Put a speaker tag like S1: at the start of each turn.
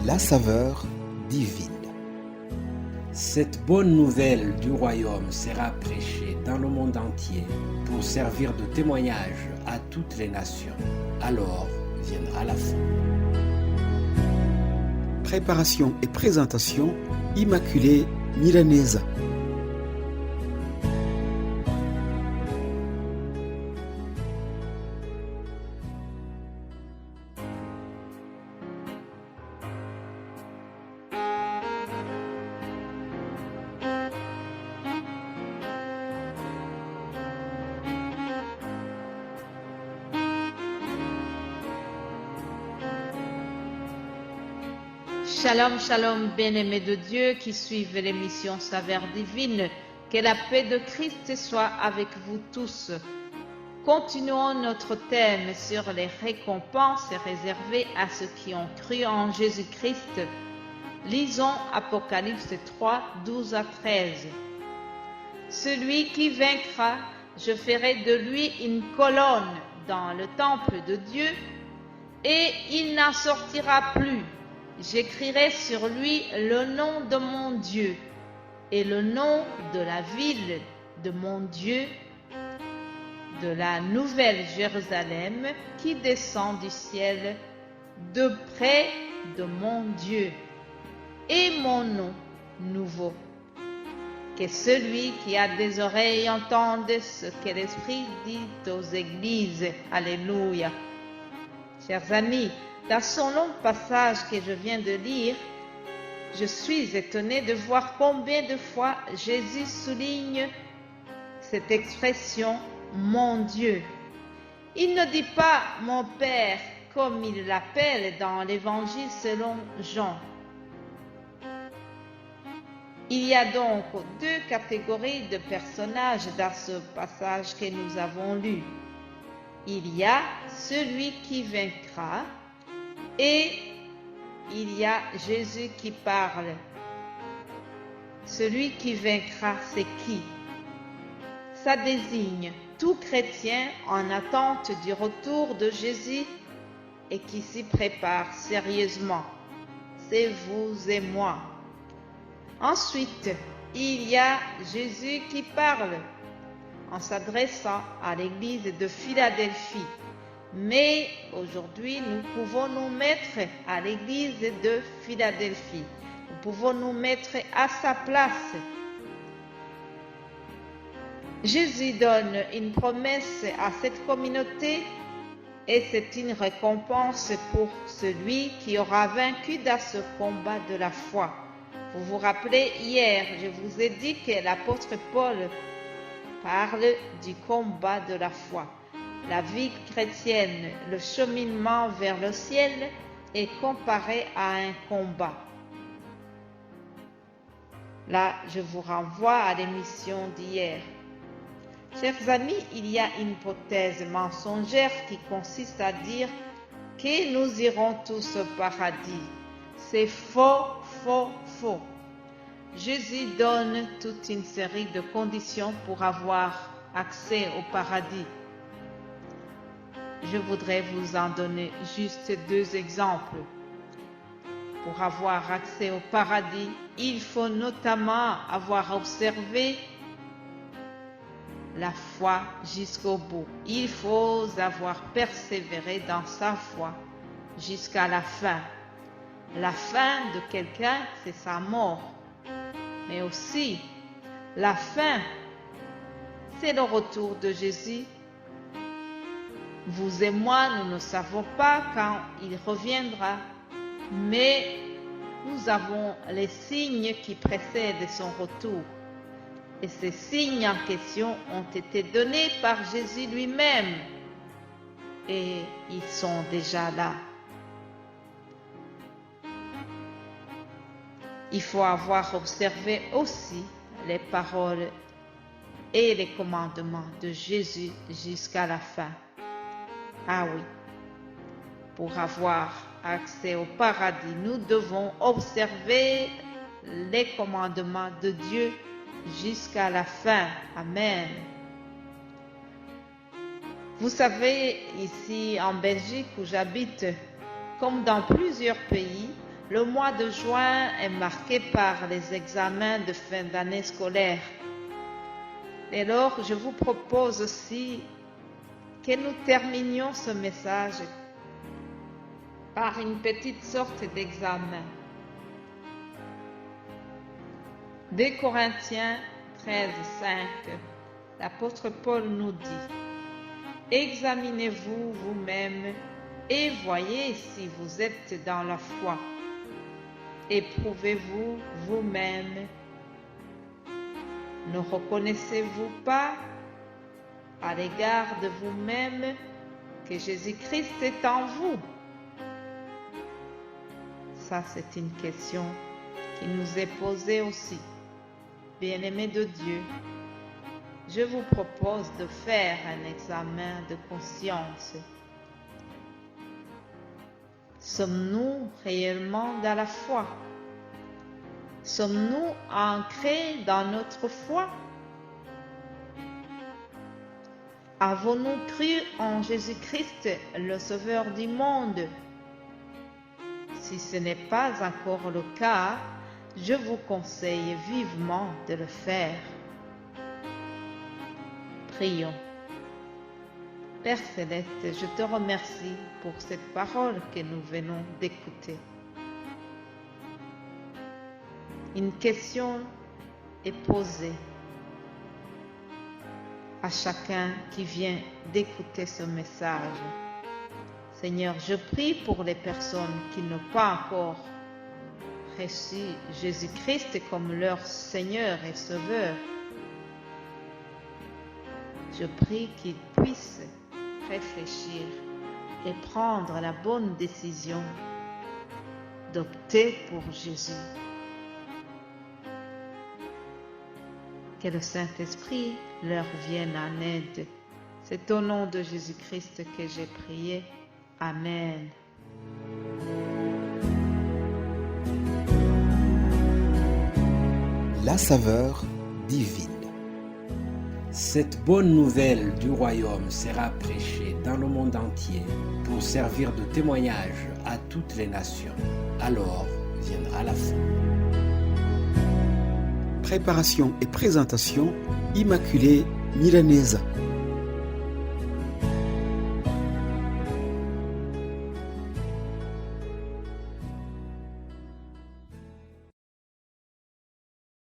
S1: la saveur divine.
S2: Cette bonne nouvelle du royaume sera prêchée dans le monde entier pour servir de témoignage à toutes les nations. Alors viendra la fin.
S1: Préparation et présentation, Immaculée Milanesa.
S3: Shalom, shalom, bien-aimés de Dieu qui suivent l'émission Saveur Divine. Que la paix de Christ soit avec vous tous. Continuons notre thème sur les récompenses réservées à ceux qui ont cru en Jésus-Christ. Lisons Apocalypse 3, 12 à 13. Celui qui vaincra, je ferai de lui une colonne dans le temple de Dieu et il n'en sortira plus. J'écrirai sur lui le nom de mon Dieu et le nom de la ville de mon Dieu, de la nouvelle Jérusalem qui descend du ciel de près de mon Dieu, et mon nom nouveau. Que celui qui a des oreilles entende ce que l'Esprit dit aux églises. Alléluia. Chers amis, dans son long passage que je viens de lire, je suis étonnée de voir combien de fois Jésus souligne cette expression « mon Dieu ». Il ne dit pas « mon Père » comme il l'appelle dans l'Évangile selon Jean. Il y a donc deux catégories de personnages dans ce passage que nous avons lu. Il y a celui qui vaincra, et il y a Jésus qui parle. Celui qui vaincra, c'est qui? Ça désigne tout chrétien en attente du retour de Jésus et qui s'y prépare sérieusement. C'est vous et moi. Ensuite, il y a Jésus qui parle en s'adressant à l'église de Philadelphie. Mais aujourd'hui, nous pouvons nous mettre à l'église de Philadelphie. Nous pouvons nous mettre à sa place. Jésus donne une promesse à cette communauté et c'est une récompense pour celui qui aura vaincu dans ce combat de la foi. Vous vous rappelez, hier, je vous ai dit que l'apôtre Paul parle du combat de la foi. La vie chrétienne, le cheminement vers le ciel est comparé à un combat. Là, je vous renvoie à l'émission d'hier. Chers amis, il y a une hypothèse mensongère qui consiste à dire que nous irons tous au paradis. C'est faux, faux, faux. Jésus donne toute une série de conditions pour avoir accès au paradis. Je voudrais vous en donner juste deux exemples. Pour avoir accès au paradis, il faut notamment avoir observé la foi jusqu'au bout. Il faut avoir persévéré dans sa foi jusqu'à la fin. La fin de quelqu'un, c'est sa mort. Mais aussi, la fin, c'est le retour de Jésus. Vous et moi, nous ne savons pas quand il reviendra, mais nous avons les signes qui précèdent son retour. Et ces signes en question ont été donnés par Jésus lui-même. Et ils sont déjà là. Il faut avoir observé aussi les paroles et les commandements de Jésus jusqu'à la fin. Ah oui, pour avoir accès au paradis, nous devons observer les commandements de Dieu jusqu'à la fin. Amen. Vous savez, ici en Belgique où j'habite, comme dans plusieurs pays, Le mois de juin est marqué par les examens de fin d'année scolaire. Dès lors, je vous propose aussi que nous terminions ce message par une petite sorte d'examen. 2 Corinthiens 13, 5, l'apôtre Paul nous dit: examinez-vous vous-même et voyez si vous êtes dans la foi. Éprouvez-vous vous-même. Ne reconnaissez-vous pas à l'égard de vous-même que Jésus-Christ est en vous? Ça, c'est une question qui nous est posée aussi. Bien-aimés de Dieu, je vous propose de faire un examen de conscience. Sommes-nous réellement dans la foi? Sommes-nous ancrés dans notre foi? Avons-nous cru en Jésus-Christ, le Sauveur du monde? Si ce n'est pas encore le cas, je vous conseille vivement de le faire. Prions. Père Céleste, je te remercie pour cette parole que nous venons d'écouter. Une question est posée à chacun qui vient d'écouter ce message. Seigneur, je prie pour les personnes qui n'ont pas encore reçu Jésus-Christ comme leur Seigneur et Sauveur. Je prie qu'ils puissent réfléchir et prendre la bonne décision d'opter pour Jésus. Que le Saint-Esprit leur vienne en aide. C'est au nom de Jésus-Christ que j'ai prié. Amen.
S1: La saveur divine.
S2: Cette bonne nouvelle du royaume sera prêchée dans le monde entier pour servir de témoignage à toutes les nations. Alors viendra la fin.
S1: Préparation et présentation, Immaculée Milanesa.